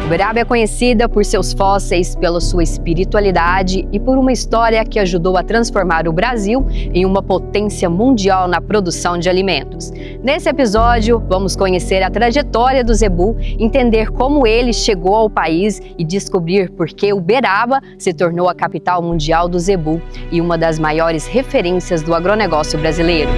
Uberaba é conhecida por seus fósseis, pela sua espiritualidade e por uma história que ajudou a transformar o Brasil em uma potência mundial na produção de alimentos. Nesse episódio, vamos conhecer a trajetória do zebu, entender como ele chegou ao país e descobrir por que Uberaba se tornou a capital mundial do zebu e uma das maiores referências do agronegócio brasileiro.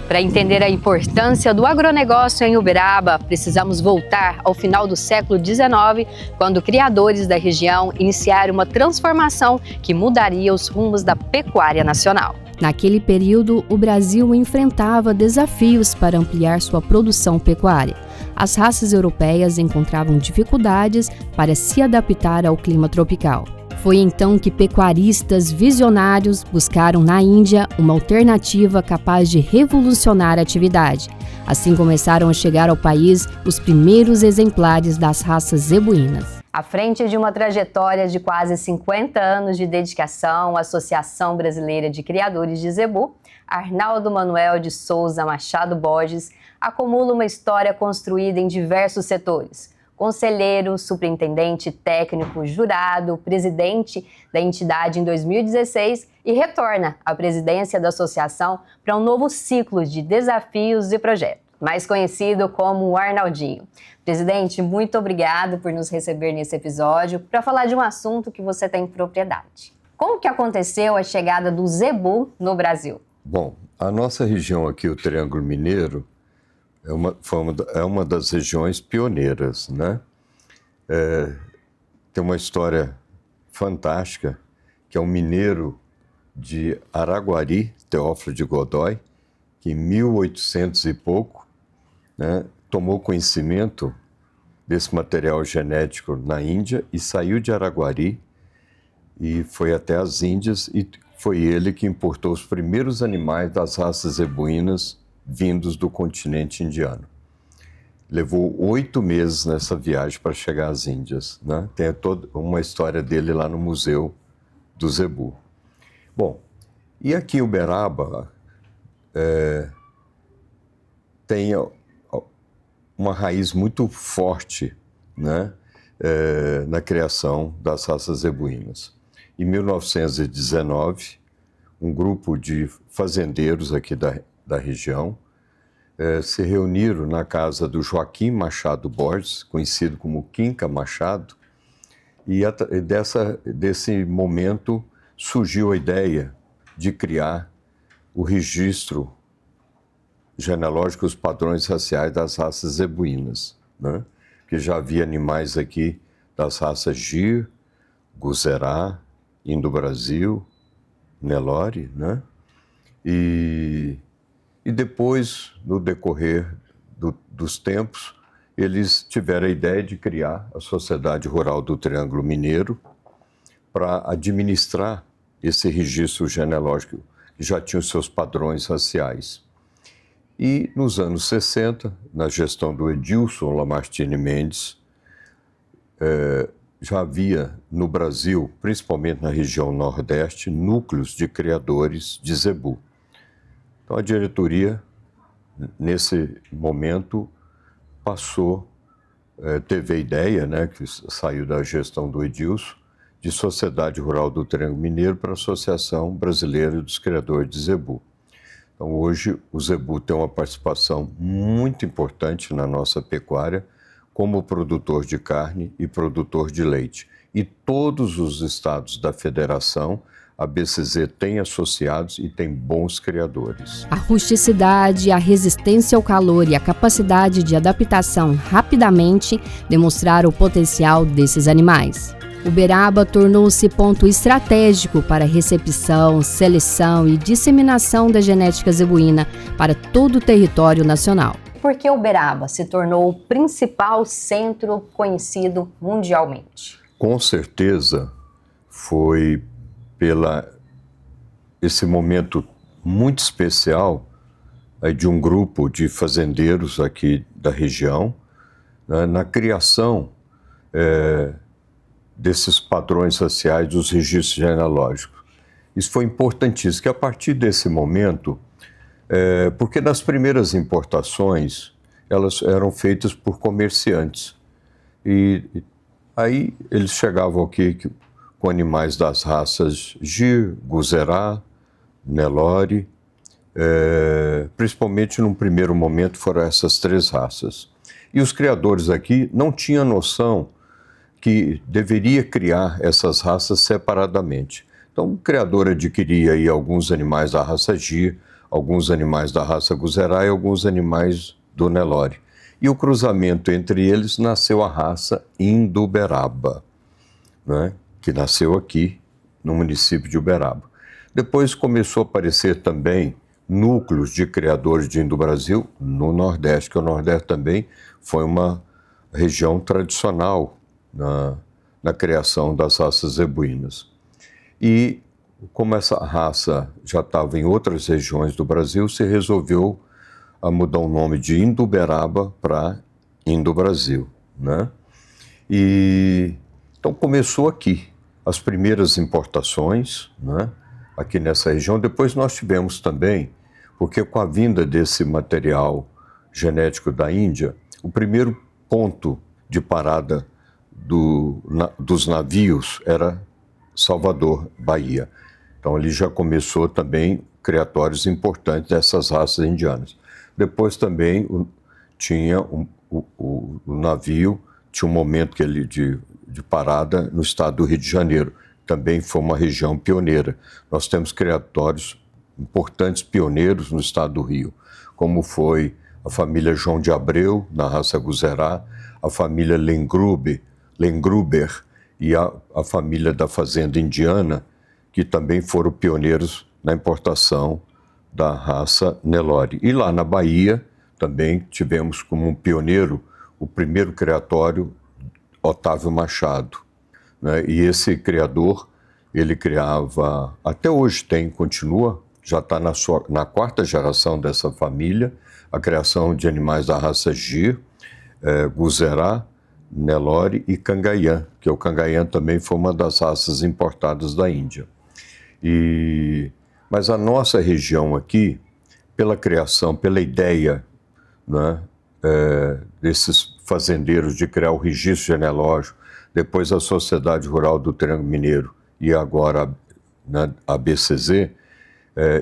Para entender a importância do agronegócio em Uberaba, precisamos voltar ao final do século XIX, quando criadores da região iniciaram uma transformação que mudaria os rumos da pecuária nacional. Naquele período, o Brasil enfrentava desafios para ampliar sua produção pecuária. As raças europeias encontravam dificuldades para se adaptar ao clima tropical. Foi então que pecuaristas visionários buscaram na Índia uma alternativa capaz de revolucionar a atividade. Assim começaram a chegar ao país os primeiros exemplares das raças zebuínas. À frente de uma trajetória de quase 50 anos de dedicação à Associação Brasileira de Criadores de Zebu, Arnaldo Manuel de Souza Machado Borges acumula uma história construída em diversos setores. Conselheiro, superintendente técnico, jurado, presidente da entidade em 2016 e retorna à presidência da associação para um novo ciclo de desafios e projetos, mais conhecido como o Arnaldinho. Presidente, muito obrigado por nos receber nesse episódio para falar de um assunto que você tem propriedade. Como que aconteceu a chegada do zebu no Brasil? Bom, a nossa região aqui, o Triângulo Mineiro, é uma das regiões pioneiras, né? Tem uma história fantástica, que é um mineiro de Araguari, Teófilo de Godoy, que em 1800 e pouco, né, tomou conhecimento desse material genético na Índia e saiu de Araguari e foi até as Índias, e foi ele que importou os primeiros animais das raças zebuínas vindos do continente indiano. Levou 8 meses nessa viagem para chegar às Índias, né? Tem toda uma história dele lá no Museu do Zebu. Bom, e aqui em Uberaba tem uma raiz muito forte, né? Na criação das raças zebuínas. Em 1919, um grupo de fazendeiros aqui da região se reuniram na casa do Joaquim Machado Borges, conhecido como Quinca Machado, e desse momento surgiu a ideia de criar o registro genealógico, os padrões raciais das raças zebuínas, né? Que já havia animais aqui das raças Gir, Guzerá, Indo-Brasil, Nelore, né? E depois, no decorrer dos tempos, eles tiveram a ideia de criar a Sociedade Rural do Triângulo Mineiro para administrar esse registro genealógico que já tinha os seus padrões raciais. E nos anos 60, na gestão do Edilson Lamartine Mendes, já havia no Brasil, principalmente na região Nordeste, núcleos de criadores de zebu. Então a diretoria, nesse momento, teve a ideia, né, que saiu da gestão do Edilson, de Sociedade Rural do Triângulo Mineiro para a Associação Brasileira dos Criadores de Zebu. Então hoje o zebu tem uma participação muito importante na nossa pecuária, como produtor de carne e produtor de leite. E todos os estados da federação, a BCZ tem associados e tem bons criadores. A rusticidade, a resistência ao calor e a capacidade de adaptação rapidamente demonstraram o potencial desses animais. Uberaba tornou-se ponto estratégico para a recepção, seleção e disseminação da genética zebuína para todo o território nacional. Por que Uberaba se tornou o principal centro conhecido mundialmente? Com certeza foi esse momento muito especial de um grupo de fazendeiros aqui da região, né, na criação desses padrões raciais dos registros genealógicos. Isso foi importantíssimo, que a partir desse momento, porque nas primeiras importações, elas eram feitas por comerciantes. E aí eles chegavam aqui com animais das raças Gir, Guzerá, Nelore, principalmente num primeiro momento foram essas 3 raças. E os criadores aqui não tinham noção que deveria criar essas raças separadamente. Então o criador adquiria aí alguns animais da raça Gir, alguns animais da raça Guzerá e alguns animais do Nelore. E o cruzamento entre eles nasceu a raça Indo-Uberaba, né, que nasceu aqui no município de Uberaba. Depois começou a aparecer também núcleos de criadores de Indo-Brasil no Nordeste, que o Nordeste também foi uma região tradicional na criação das raças zebuínas. E como essa raça já estava em outras regiões do Brasil, se resolveu a mudar o nome de Indo-Uberaba para Indo-Brasil, né? E então começou aqui as primeiras importações, né, aqui nessa região. Depois nós tivemos também, porque com a vinda desse material genético da Índia, o primeiro ponto de parada dos navios era Salvador, Bahia. Então ali já começou também criatórios importantes dessas raças indianas. Depois também tinha o navio, tinha um momento que ele de parada no estado do Rio de Janeiro. Também foi uma região pioneira. Nós temos criatórios importantes pioneiros no estado do Rio, como foi a família João de Abreu, na raça Guzerá, a família Lengruber e a família da fazenda indiana, que também foram pioneiros na importação da raça Nelore. E lá na Bahia também tivemos como um pioneiro o primeiro criatório, Otávio Machado, né? E esse criador, ele criava, até hoje continua, já está na 4ª geração dessa família, a criação de animais da raça Gir, Guzerá, Nelore e Cangaiã, que o Cangaiã também foi uma das raças importadas da Índia. Mas a nossa região aqui, pela criação, pela ideia, né, desses fazendeiros de criar o registro genealógico, depois a Sociedade Rural do Triângulo Mineiro e agora, né, a BCZ,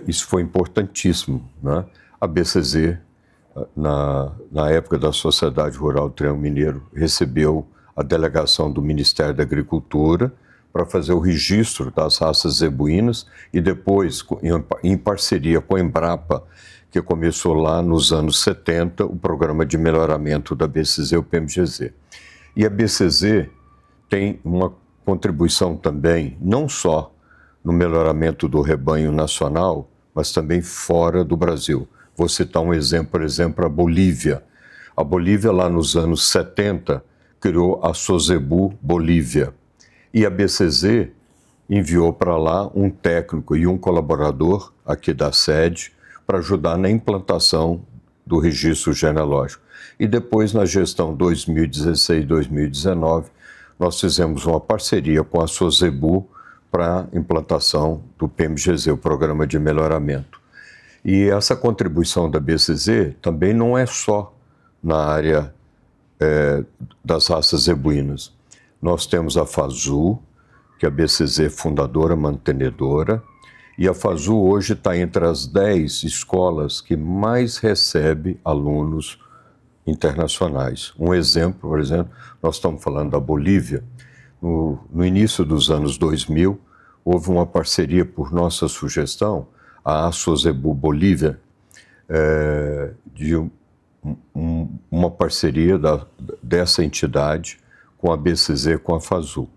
isso foi importantíssimo, né? A BCZ, na época da Sociedade Rural do Triângulo Mineiro, recebeu a delegação do Ministério da Agricultura para fazer o registro das raças zebuínas e depois, em parceria com a Embrapa, que começou lá nos anos 70, o programa de melhoramento da BCZ, o PMGZ. E a BCZ tem uma contribuição também, não só no melhoramento do rebanho nacional, mas também fora do Brasil. Vou citar um exemplo, por exemplo, a Bolívia. A Bolívia, lá nos anos 70, criou a Sozebu Bolívia. E a BCZ enviou para lá um técnico e um colaborador aqui da sede para ajudar na implantação do registro genealógico. E depois, na gestão 2016-2019, nós fizemos uma parceria com a Sozebu para a implantação do PMGZ, o Programa de Melhoramento. E essa contribuição da BCZ também não é só na área das raças zebuínas. Nós temos a FASU, que é a BCZ fundadora, mantenedora, e a FASU hoje está entre as 10 escolas que mais recebe alunos internacionais. Um exemplo, por exemplo, nós estamos falando da Bolívia. No início dos anos 2000, houve uma parceria por nossa sugestão, a Sozebu Bolívia, de uma parceria dessa entidade com a BCZ, com a FASU.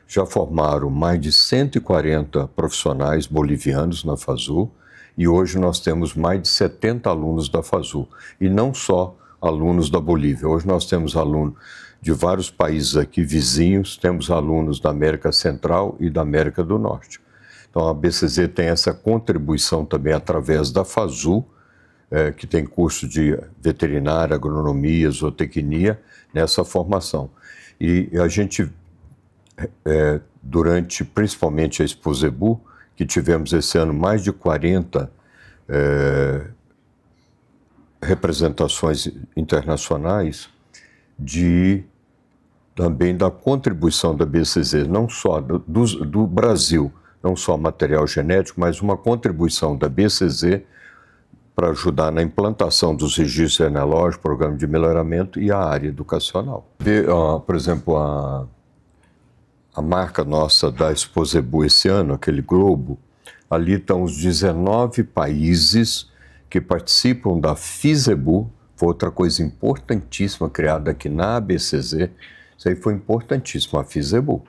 Já formaram mais de 140 profissionais bolivianos na FASU e hoje nós temos mais de 70 alunos da FASU. E não só alunos da Bolívia, hoje nós temos alunos de vários países aqui vizinhos, temos alunos da América Central e da América do Norte. Então a BCZ tem essa contribuição também através da FASU que tem curso de veterinária, agronomia, zootecnia, nessa formação. E a gente, durante principalmente a Expo Zebu, que tivemos esse ano mais de 40 representações internacionais, também da contribuição da BCZ, não só do Brasil, não só material genético, mas uma contribuição da BCZ para ajudar na implantação dos registros genealógicos, programa de melhoramento e a área educacional. Por exemplo, a marca nossa da Expo Zebu esse ano, aquele globo, ali estão os 19 países que participam da FIZEBU, foi outra coisa importantíssima criada aqui na ABCZ. Isso aí foi importantíssimo, a FIZEBU.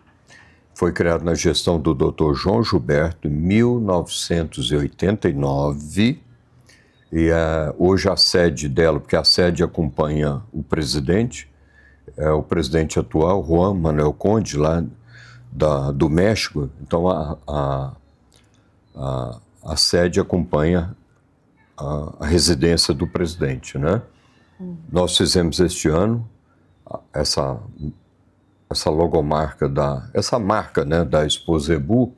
Foi criada na gestão do Dr. João Gilberto em 1989 e hoje a sede dela, porque a sede acompanha o presidente, é o presidente atual, Juan Manuel Conde, lá do México. Então a sede acompanha a residência do presidente, né? Nós fizemos este ano essa logomarca essa marca, né, da Expo Zebu,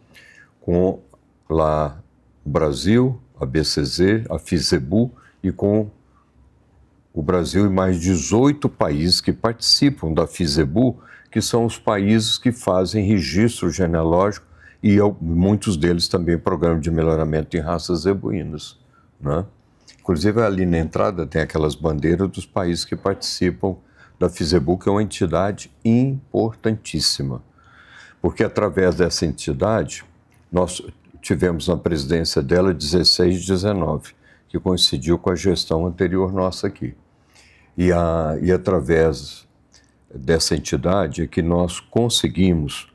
com lá o Brasil, a BCZ, a FIZEBU, e com o Brasil e mais 18 países que participam da FIZEBU, que são os países que fazem registro genealógico e muitos deles também programa de melhoramento em raças zebuínas, né? Inclusive ali na entrada tem aquelas bandeiras dos países que participam da FIZEBU, que é uma entidade importantíssima, porque através dessa entidade nós tivemos na presidência dela 16 e 19, que coincidiu com a gestão anterior nossa aqui. E através dessa entidade é que nós conseguimos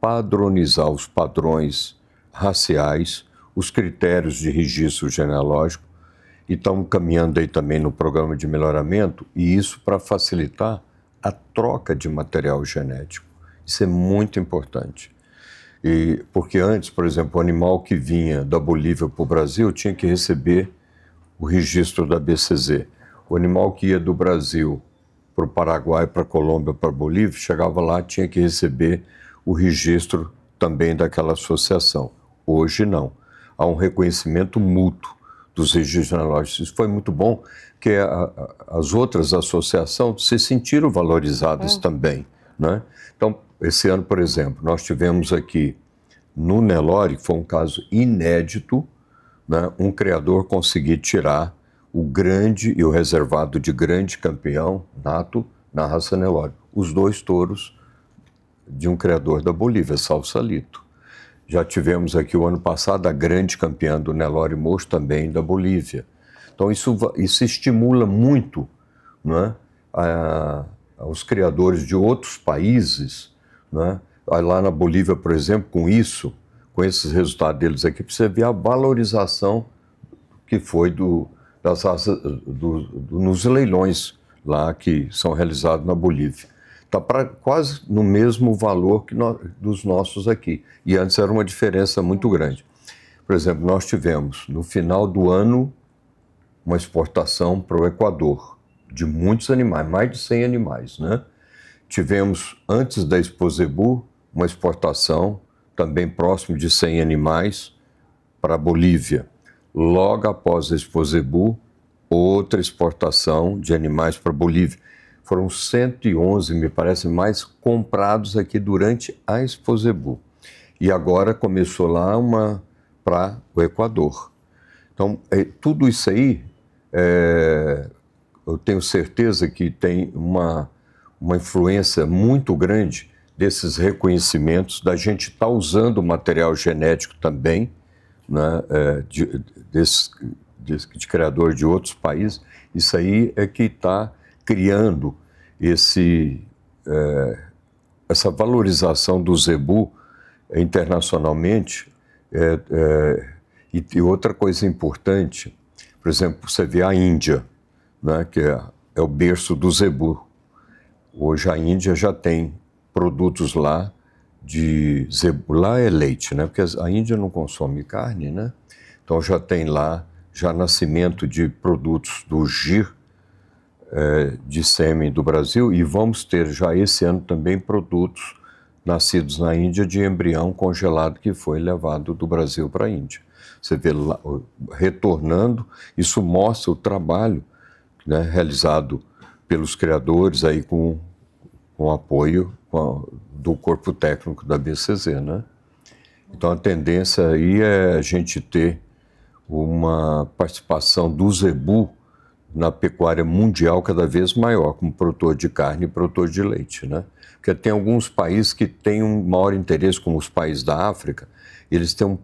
padronizar os padrões raciais, os critérios de registro genealógico, e estamos caminhando aí também no programa de melhoramento, e isso para facilitar a troca de material genético. Isso é muito importante. Porque antes, por exemplo, o animal que vinha da Bolívia para o Brasil tinha que receber o registro da BCZ. O animal que ia do Brasil para o Paraguai, para a Colômbia, para a Bolívia, chegava lá, tinha que receber o registro também daquela associação. Hoje não. Há um reconhecimento mútuo dos registros genealógicos. Isso foi muito bom, porque as outras associações se sentiram valorizadas também, né? Então, esse ano, por exemplo, nós tivemos aqui no Nelore, que foi um caso inédito, né, um criador conseguir tirar o grande e o reservado de grande campeão nato na raça Nelore. Os dois touros de um criador da Bolívia, Sausalito. Já tivemos aqui o ano passado a grande campeã do Nelore Mocho, também da Bolívia. Então isso estimula muito, né, os criadores de outros países, né? Lá na Bolívia, por exemplo, com esses resultados deles aqui, você vê a valorização que foi das raças nos leilões lá que são realizados na Bolívia. Está quase no mesmo valor que dos nossos aqui. E antes era uma diferença muito grande. Por exemplo, nós tivemos, no final do ano, uma exportação para o Equador de muitos animais, mais de 100 animais, né? Tivemos, antes da Expo Zebu, uma exportação também próximo de 100 animais para a Bolívia. Logo após a Expo Zebu, outra exportação de animais para a Bolívia. Foram 111, me parece, mais comprados aqui durante a Expo Zebu. E agora começou lá uma para o Equador. Então, tudo isso aí, eu tenho certeza que tem uma influência muito grande desses reconhecimentos, da gente estar usando o material genético também, né, de criador de outros países. Isso aí é que está criando essa valorização do zebu internacionalmente. E outra coisa importante, por exemplo, você vê a Índia, né, que é o berço do zebu. Hoje a Índia já tem produtos lá de zebu. Lá é leite, né, porque a Índia não consome carne, né? Então já tem lá já nascimento de produtos do GIR, de sêmen do Brasil, e vamos ter já esse ano também produtos nascidos na Índia de embrião congelado que foi levado do Brasil para a Índia. Você vê lá, retornando, isso mostra o trabalho, né, realizado pelos criadores aí com apoio do corpo técnico da BCZ, né? Então a tendência aí é a gente ter uma participação do zebu na pecuária mundial cada vez maior, como produtor de carne e produtor de leite, né? Porque tem alguns países que têm um maior interesse, como os países da África, eles têm um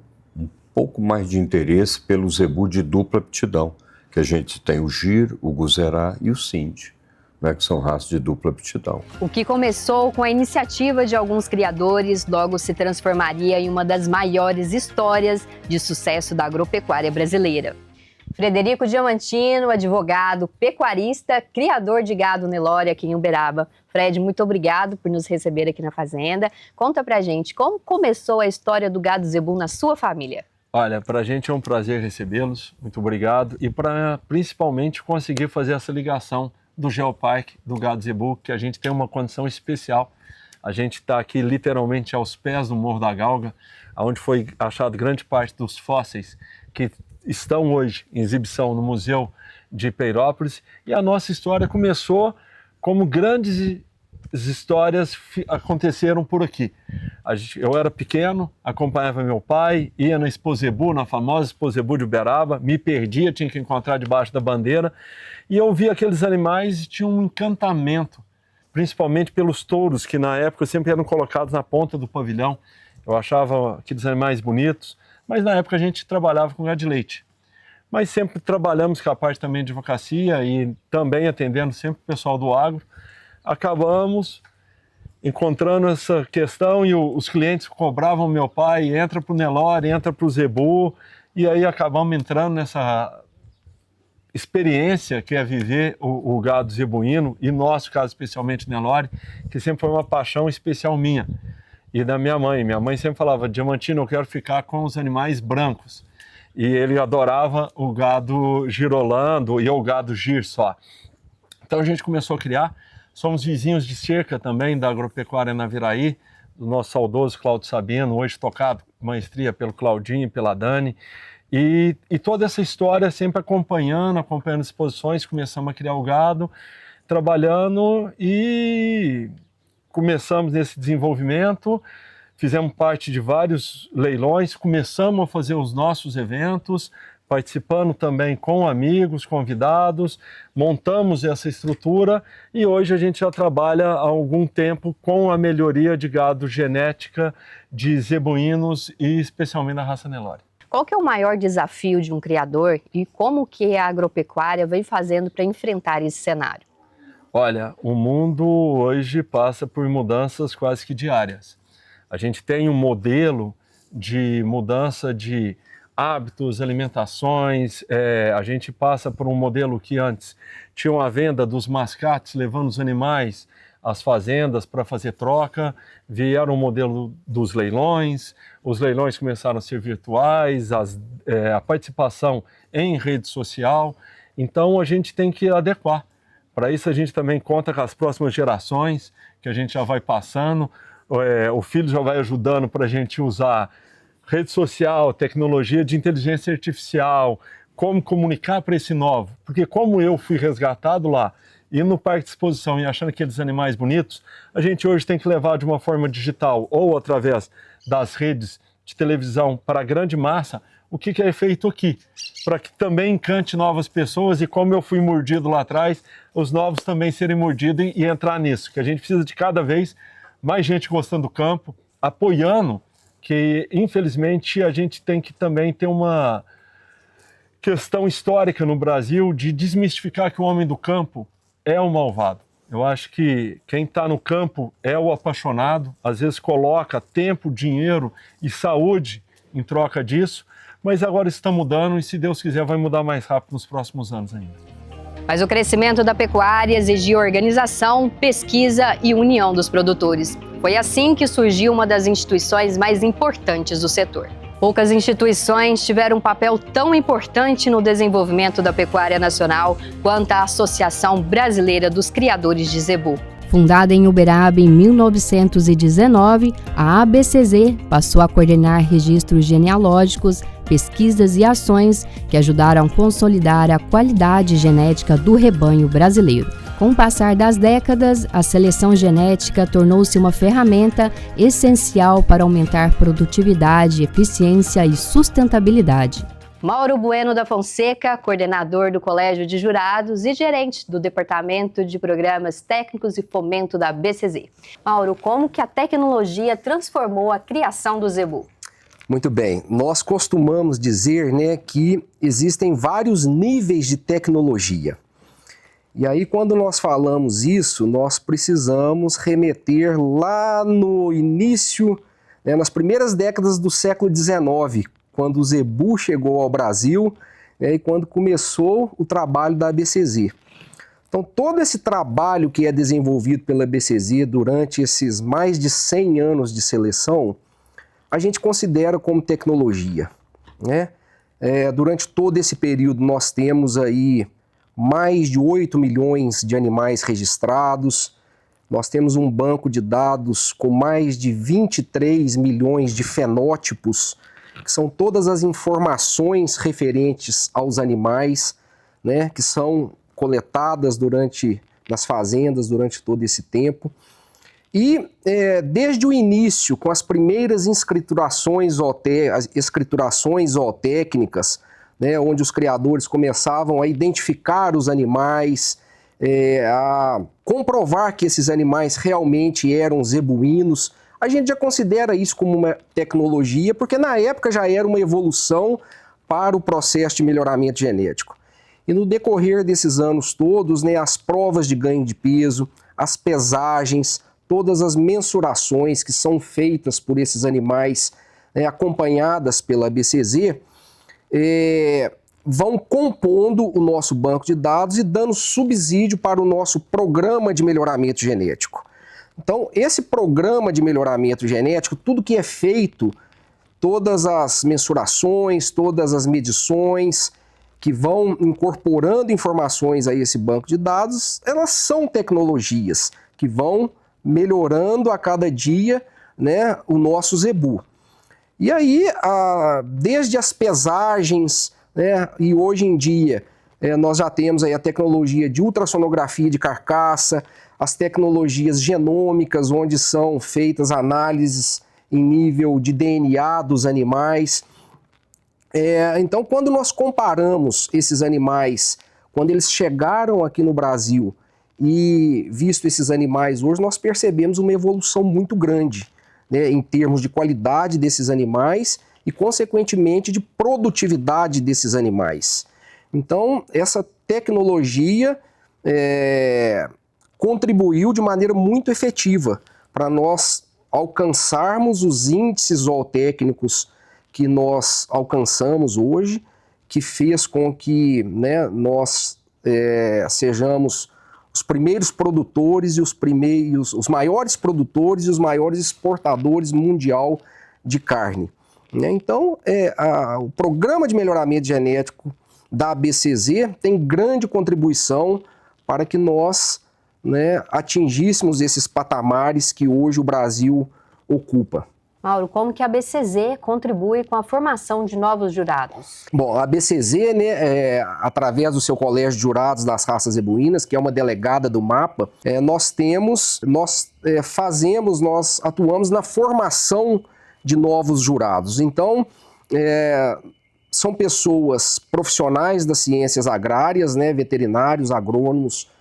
pouco mais de interesse pelo zebu de dupla aptidão, que a gente tem o GIR, o Guzerá e o Sindh, né, que são raças de dupla aptidão. O que começou com a iniciativa de alguns criadores, logo se transformaria em uma das maiores histórias de sucesso da agropecuária brasileira. Frederico Diamantino, advogado, pecuarista, criador de gado Nelore aqui em Uberaba. Fred, muito obrigado por nos receber aqui na fazenda. Conta pra gente, como começou a história do gado zebu na sua família? Olha, para a gente é um prazer recebê-los, muito obrigado. E para principalmente conseguir fazer essa ligação do Geoparque, do gado zebu, que a gente tem uma condição especial. A gente está aqui literalmente aos pés do Morro da Galga, onde foi achado grande parte dos fósseis que estão hoje em exibição no Museu de Peirópolis. E a nossa história começou como grandes histórias aconteceram por aqui. Eu era pequeno, acompanhava meu pai, ia na Expo Zebu, na famosa Expo Zebu de Uberaba, me perdia, tinha que encontrar debaixo da bandeira, e eu via aqueles animais e tinha um encantamento, principalmente pelos touros, que na época sempre eram colocados na ponta do pavilhão. Eu achava aqueles animais bonitos, mas na época a gente trabalhava com gado de leite. Mas sempre trabalhamos com a parte também de advocacia e também atendendo sempre o pessoal do agro. Acabamos encontrando essa questão e os clientes cobravam meu pai, entra para o Nelore, entra para o zebu, e aí acabamos entrando nessa experiência que é viver o gado zebuíno, e nosso caso especialmente Nelore, que sempre foi uma paixão especial minha e da minha mãe. Minha mãe sempre falava, Diamantino, eu quero ficar com os animais brancos. E ele adorava o gado girolando e o gado gir só. Então a gente começou a criar. Somos vizinhos de cerca também da agropecuária Naviraí, do nosso saudoso Cláudio Sabino, hoje tocado com maestria pelo Claudinho e pela Dani. E toda essa história sempre acompanhando exposições, começamos a criar o gado, trabalhando e começamos nesse desenvolvimento, fizemos parte de vários leilões, começamos a fazer os nossos eventos, participando também com amigos, convidados, montamos essa estrutura e hoje a gente já trabalha há algum tempo com a melhoria de gado genética de zebuínos e especialmente da raça Nelore. Qual que é o maior desafio de um criador e como que a agropecuária vem fazendo para enfrentar esse cenário? Olha, o mundo hoje passa por mudanças quase que diárias. A gente tem um modelo de mudança de hábitos, alimentações, a gente passa por um modelo que antes tinha uma venda dos mascates levando os animais às fazendas para fazer troca, vieram o modelo dos leilões, os leilões começaram a ser virtuais, a participação em rede social, então a gente tem que adequar. Para isso a gente também conta com as próximas gerações, que a gente já vai passando, o filho já vai ajudando para a gente usar rede social, tecnologia de inteligência artificial, como comunicar para esse novo. Porque como eu fui resgatado lá, indo no parque de exposição e achando aqueles animais bonitos, a gente hoje tem que levar de uma forma digital ou através das redes de televisão para a grande massa, o que é feito aqui, para que também encante novas pessoas e como eu fui mordido lá atrás, os novos também serem mordidos e entrar nisso, que a gente precisa de cada vez mais gente gostando do campo, apoiando, que infelizmente a gente tem que também ter uma questão histórica no Brasil de desmistificar que o homem do campo é o malvado. Eu acho que quem está no campo é o apaixonado, às vezes coloca tempo, dinheiro e saúde em troca disso, mas agora isso está mudando e se Deus quiser vai mudar mais rápido nos próximos anos ainda. Mas o crescimento da pecuária exigia organização, pesquisa e união dos produtores. Foi assim que surgiu uma das instituições mais importantes do setor. Poucas instituições tiveram um papel tão importante no desenvolvimento da pecuária nacional quanto a Associação Brasileira dos Criadores de Zebu. Fundada em Uberaba em 1919, a ABCZ passou a coordenar registros genealógicos, pesquisas e ações que ajudaram a consolidar a qualidade genética do rebanho brasileiro. Com o passar das décadas, a seleção genética tornou-se uma ferramenta essencial para aumentar produtividade, eficiência e sustentabilidade. Mauro Bueno da Fonseca, coordenador do Colégio de Jurados e gerente do Departamento de Programas Técnicos e Fomento da ABCZ. Mauro, como que a tecnologia transformou a criação do zebu? Muito bem, nós costumamos dizer, né, que existem vários níveis de tecnologia. E aí, quando nós falamos isso, nós precisamos remeter lá no início, né, nas primeiras décadas do século XIX, quando o zebu chegou ao Brasil, né, e quando começou o trabalho da ABCZ. Então, todo esse trabalho que é desenvolvido pela ABCZ durante esses mais de 100 anos de seleção, a gente considera como tecnologia, né? Durante todo esse período, nós temos aí mais de 8 milhões de animais registrados, nós temos um banco de dados com mais de 23 milhões de fenótipos, que são todas as informações referentes aos animais, né, que são coletadas nas fazendas durante todo esse tempo. E desde o início, com as primeiras escriturações zootécnicas, né, onde os criadores começavam a identificar os animais, a comprovar que esses animais realmente eram zebuínos, a gente já considera isso como uma tecnologia, porque na época já era uma evolução para o processo de melhoramento genético. E no decorrer desses anos todos, né, as provas de ganho de peso, as pesagens, todas as mensurações que são feitas por esses animais, né, acompanhadas pela ABCZ, vão compondo o nosso banco de dados e dando subsídio para o nosso programa de melhoramento genético. Então, esse programa de melhoramento genético, tudo que é feito, todas as mensurações, todas as medições que vão incorporando informações a esse banco de dados, elas são tecnologias que vão melhorando a cada dia, né, o nosso zebu. E aí, desde as pesagens, né, e hoje em dia, nós já temos aí a tecnologia de ultrassonografia de carcaça, as tecnologias genômicas, onde são feitas análises em nível de DNA dos animais. Então, quando nós comparamos esses animais, quando eles chegaram aqui no Brasil e visto esses animais hoje, nós percebemos uma evolução muito grande, né, em termos de qualidade desses animais e, consequentemente, de produtividade desses animais. Então, essa tecnologia contribuiu de maneira muito efetiva para nós alcançarmos os índices zootécnicos que nós alcançamos hoje, que fez com que, né, nós sejamos os primeiros produtores e os maiores produtores e os maiores exportadores mundial de carne. Então, o programa de melhoramento genético da ABCZ tem grande contribuição para que nós, né, atingíssemos esses patamares que hoje o Brasil ocupa. Mauro, como que a ABCZ contribui com a formação de novos jurados? Bom, a ABCZ, né, através do seu colégio de jurados das raças zebuínas, que é uma delegada do MAPA, nós atuamos na formação de novos jurados. Então, são pessoas profissionais das ciências agrárias, né, veterinários, agrônomos,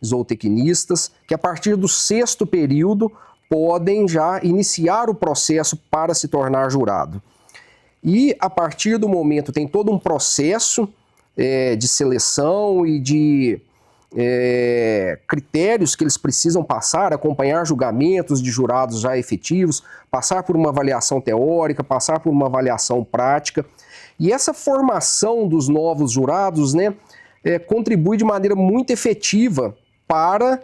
zootecnistas, que a partir do 6º período podem já iniciar o processo para se tornar jurado. E a partir do momento tem todo um processo de seleção e de critérios que eles precisam passar, acompanhar julgamentos de jurados já efetivos, passar por uma avaliação teórica, passar por uma avaliação prática. E essa formação dos novos jurados, né, contribui de maneira muito efetiva para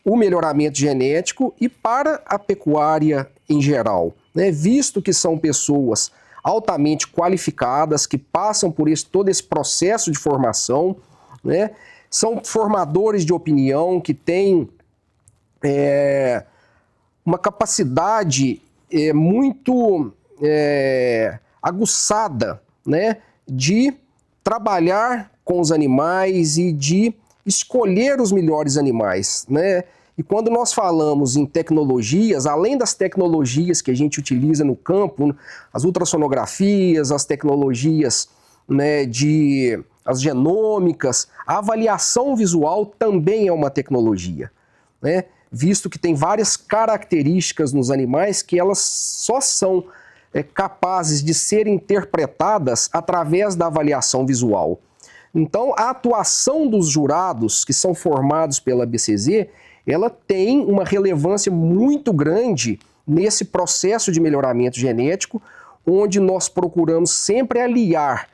o melhoramento genético e para a pecuária em geral, né? Visto que são pessoas altamente qualificadas, que passam por todo esse processo de formação, né? São formadores de opinião que têm uma capacidade muito aguçada, né, de trabalhar com os animais e de escolher os melhores animais, né? E quando nós falamos em tecnologias, além das tecnologias que a gente utiliza no campo, as ultrassonografias, as tecnologias, né, as genômicas, a avaliação visual também é uma tecnologia, né? Visto que tem várias características nos animais que elas só são capazes de serem interpretadas através da avaliação visual. Então, a atuação dos jurados que são formados pela BCZ, ela tem uma relevância muito grande nesse processo de melhoramento genético, onde nós procuramos sempre aliar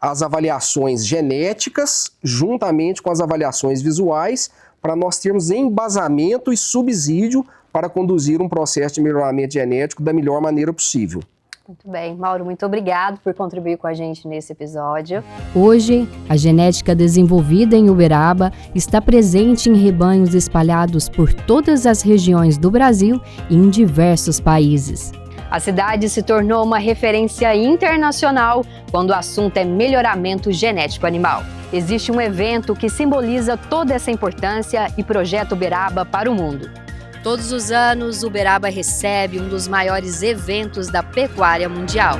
as avaliações genéticas juntamente com as avaliações visuais, para nós termos embasamento e subsídio para conduzir um processo de melhoramento genético da melhor maneira possível. Muito bem, Mauro, muito obrigado por contribuir com a gente nesse episódio. Hoje, a genética desenvolvida em Uberaba está presente em rebanhos espalhados por todas as regiões do Brasil e em diversos países. A cidade se tornou uma referência internacional quando o assunto é melhoramento genético animal. Existe um evento que simboliza toda essa importância e projeta Uberaba para o mundo. Todos os anos, Uberaba recebe um dos maiores eventos da pecuária mundial.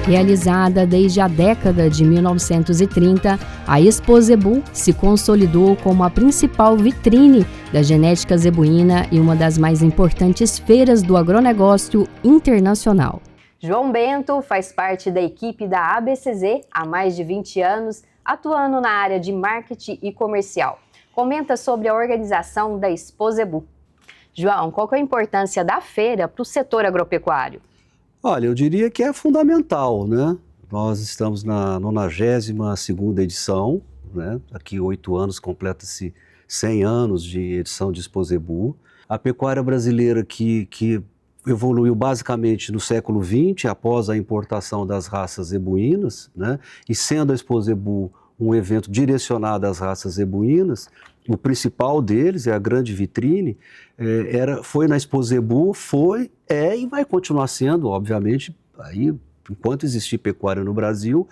Realizada desde a década de 1930, a Expo Zebu se consolidou como a principal vitrine da genética zebuína e uma das mais importantes feiras do agronegócio internacional. João Bento faz parte da equipe da ABCZ há mais de 20 anos, atuando na área de marketing e comercial. Comenta sobre a organização da Expo Zebu. João, qual que é a importância da feira para o setor agropecuário? Olha, eu diria que é fundamental, né? Nós estamos na 92ª edição, né? Daqui 8 anos completa-se 100 anos de edição de Expo Zebu. A pecuária brasileira que evoluiu basicamente no século XX, após a importação das raças zebuínas, né? E sendo a Expo Zebu um evento direcionado às raças zebuínas, o principal deles, a grande vitrine, foi na Expo Zebu, e vai continuar sendo, obviamente, aí, enquanto existir pecuária no Brasil,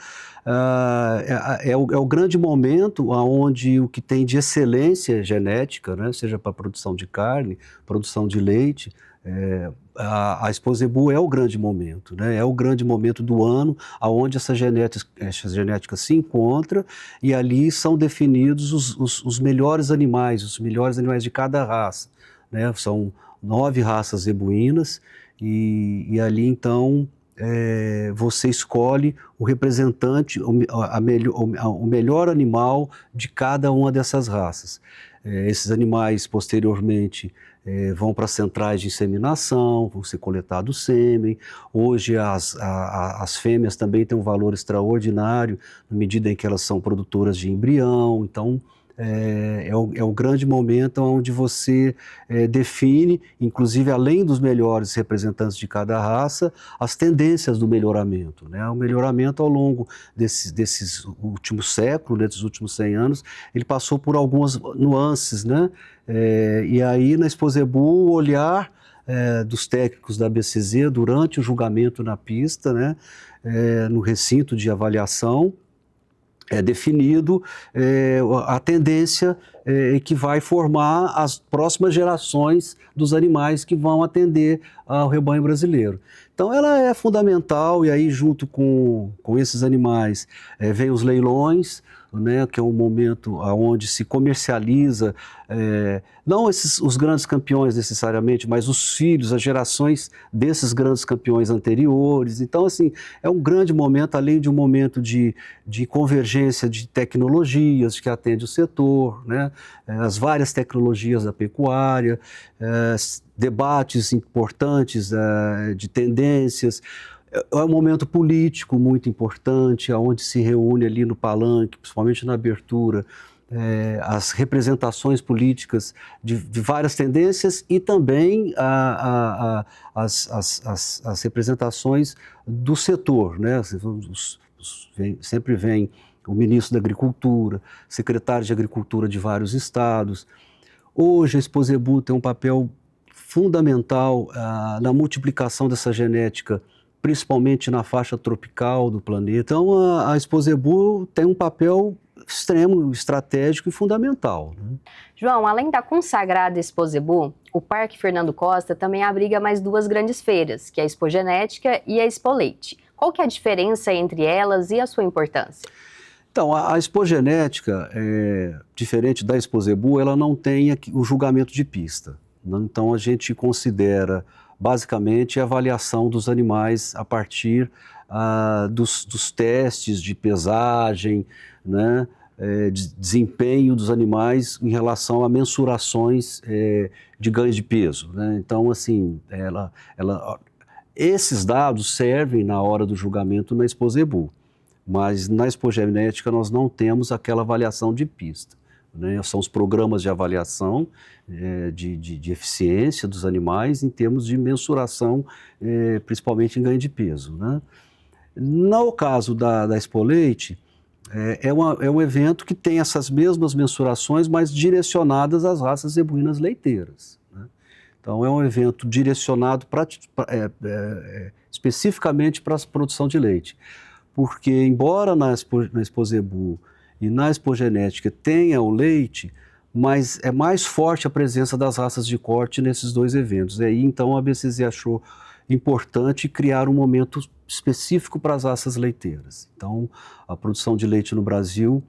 é o grande momento onde o que tem de excelência genética, né, seja para produção de carne, produção de leite, a Expo Zebu é o grande momento, né? É o grande momento do ano onde essa genética se encontra e ali são definidos os melhores animais de cada raça, né? São 9 raças zebuínas e ali então você escolhe o representante, o melhor animal de cada uma dessas raças. Esses animais posteriormente vão para centrais de inseminação, vão ser coletados sêmen. Hoje as fêmeas também têm um valor extraordinário na medida em que elas são produtoras de embrião. Então é o grande momento onde você define, inclusive além dos melhores representantes de cada raça, as tendências do melhoramento, né? O melhoramento ao longo desses últimos séculos, desses últimos 100 anos, ele passou por algumas nuances, né? E aí na Expo Zebu o olhar dos técnicos da BCZ durante o julgamento na pista, né? No recinto de avaliação, é definido a tendência que vai formar as próximas gerações dos animais que vão atender ao rebanho brasileiro. Então ela é fundamental e aí junto com esses animais vem os leilões, né, que é um momento onde se comercializa, não os grandes campeões necessariamente, mas os filhos, as gerações desses grandes campeões anteriores. Então, assim, é um grande momento, além de um momento de convergência de tecnologias que atende o setor, né, as várias tecnologias da pecuária, debates importantes de tendências. É um momento político muito importante, onde se reúne ali no palanque, principalmente na abertura, as representações políticas de várias tendências e também as representações do setor, né? Sempre vem o ministro da Agricultura, secretário de Agricultura de vários estados. Hoje a Exposebu tem um papel fundamental na multiplicação dessa genética, principalmente na faixa tropical do planeta. Então a Exposebu tem um papel extremo, estratégico e fundamental, né? João, além da consagrada Exposebu, o Parque Fernando Costa também abriga mais duas grandes feiras, que é a Expogenética e a Expoleite. Qual que é a diferença entre elas e a sua importância? Então, a Expogenética, diferente da Exposebu, ela não tem o julgamento de pista, né? Então, a gente considera, basicamente, a avaliação dos animais a partir dos testes de pesagem, né? De desempenho dos animais em relação a mensurações de ganho de peso, né? Então, assim, esses dados servem na hora do julgamento na Exposebu, mas na Expogenética nós não temos aquela avaliação de pista, né? São os programas de avaliação de eficiência dos animais em termos de mensuração, principalmente em ganho de peso, né? No caso da Expoleite, é um evento que tem essas mesmas mensurações, mas direcionadas às raças zebuínas leiteiras, né? Então, é um evento direcionado especificamente para a produção de leite, porque, embora na Exposebu e na Expogenética tenha o leite, mas é mais forte a presença das raças de corte nesses dois eventos. E aí, então, a BCZ achou importante criar um momento específico para as raças leiteiras. Então, a produção de leite no Brasil,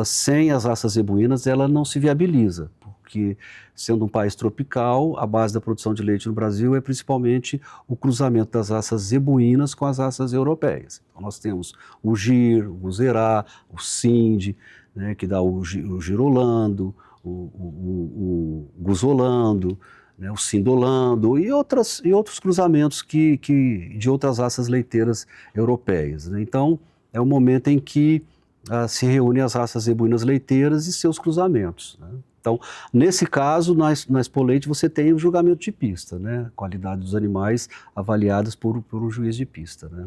sem as raças zebuínas, ela não se viabiliza, porque, sendo um país tropical, a base da produção de leite no Brasil é principalmente o cruzamento das raças zebuínas com as raças europeias. Então, nós temos o Gir, o Guzerá, o Sindh, né, que dá o Girolando, o Guzolando, né, o Sindolando e outros cruzamentos de outras raças leiteiras europeias, né? Então, é o momento em que se reúnem as raças zebuínas leiteiras e seus cruzamentos, né? Então, nesse caso, na Expoleite, você tem o julgamento de pista, né? A qualidade dos animais avaliadas por um juiz de pista, né?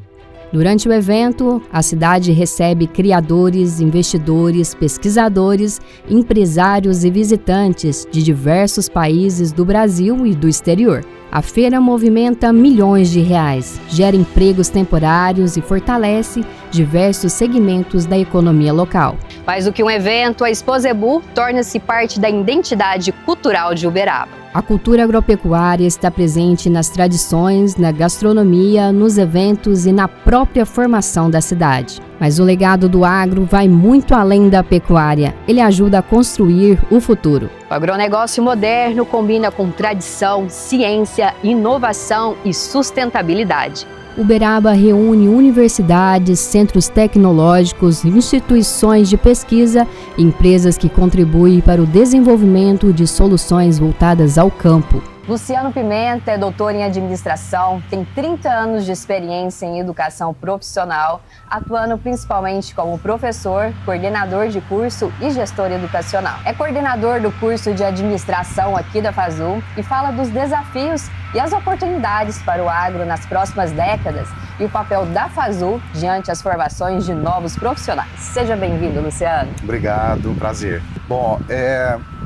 Durante o evento, a cidade recebe criadores, investidores, pesquisadores, empresários e visitantes de diversos países do Brasil e do exterior. A feira movimenta milhões de reais, gera empregos temporários e fortalece diversos segmentos da economia local. Mais do que um evento, a Exposebu torna-se parte da identidade cultural de Uberaba. A cultura agropecuária está presente nas tradições, na gastronomia, nos eventos e na própria formação da cidade. Mas o legado do agro vai muito além da pecuária. Ele ajuda a construir o futuro. O agronegócio moderno combina com tradição, ciência, inovação e sustentabilidade. Uberaba reúne universidades, centros tecnológicos, instituições de pesquisa e empresas que contribuem para o desenvolvimento de soluções voltadas ao campo. Luciano Pimenta é doutor em administração, tem 30 anos de experiência em educação profissional, atuando principalmente como professor, coordenador de curso e gestor educacional. É coordenador do curso de administração aqui da FASU e fala dos desafios e as oportunidades para o agro nas próximas décadas e o papel da FASU diante as formações de novos profissionais. Seja bem-vindo, Luciano. Obrigado, prazer. Bom,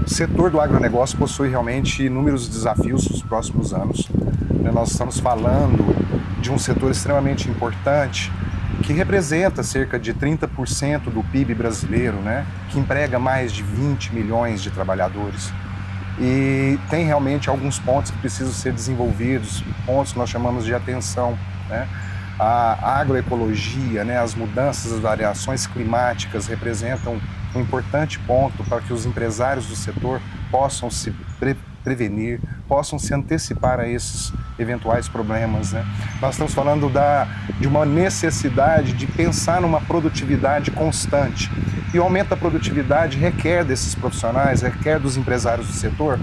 o setor do agronegócio possui realmente inúmeros desafios nos próximos anos. Nós estamos falando de um setor extremamente importante que representa cerca de 30% do PIB brasileiro, né? Que emprega mais de 20 milhões de trabalhadores. E tem realmente alguns pontos que precisam ser desenvolvidos, pontos que nós chamamos de atenção, né? A agroecologia, né? As mudanças, as variações climáticas representam um importante ponto para que os empresários do setor possam se prevenir, possam se antecipar a esses eventuais problemas, né? Nós estamos falando de uma necessidade de pensar numa produtividade constante. E o aumento da produtividade requer desses profissionais, requer dos empresários do setor,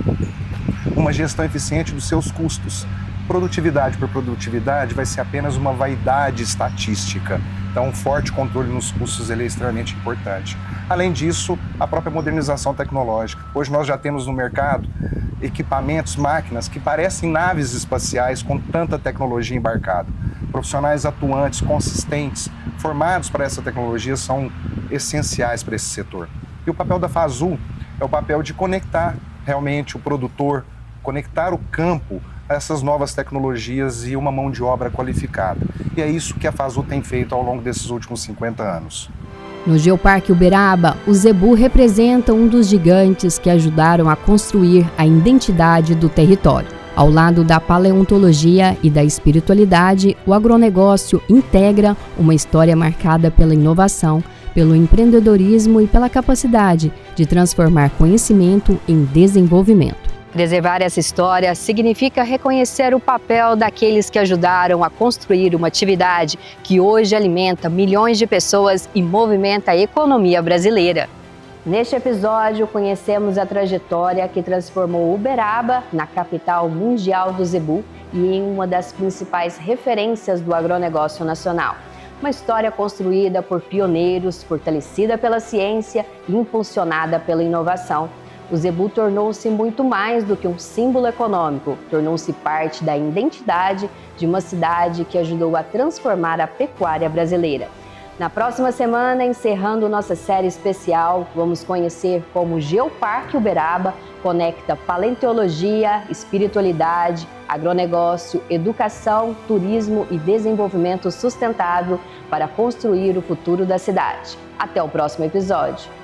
uma gestão eficiente dos seus custos. Produtividade por produtividade vai ser apenas uma vaidade estatística. Então, um forte controle nos custos ele é extremamente importante. Além disso, a própria modernização tecnológica. Hoje nós já temos no mercado equipamentos, máquinas que parecem naves espaciais com tanta tecnologia embarcada. Profissionais atuantes, consistentes, formados para essa tecnologia são essenciais para esse setor. E o papel da FASU é o papel de conectar realmente o produtor, conectar o campo a essas novas tecnologias e uma mão de obra qualificada. E é isso que a FASU tem feito ao longo desses últimos 50 anos. No Geoparque Uberaba, o Zebu representa um dos gigantes que ajudaram a construir a identidade do território. Ao lado da paleontologia e da espiritualidade, o agronegócio integra uma história marcada pela inovação, pelo empreendedorismo e pela capacidade de transformar conhecimento em desenvolvimento. Preservar essa história significa reconhecer o papel daqueles que ajudaram a construir uma atividade que hoje alimenta milhões de pessoas e movimenta a economia brasileira. Neste episódio, conhecemos a trajetória que transformou Uberaba na capital mundial do zebu e em uma das principais referências do agronegócio nacional. Uma história construída por pioneiros, fortalecida pela ciência e impulsionada pela inovação. O zebu tornou-se muito mais do que um símbolo econômico, tornou-se parte da identidade de uma cidade que ajudou a transformar a pecuária brasileira. Na próxima semana, encerrando nossa série especial, vamos conhecer como o Geoparque Uberaba conecta paleontologia, espiritualidade, agronegócio, educação, turismo e desenvolvimento sustentável para construir o futuro da cidade. Até o próximo episódio!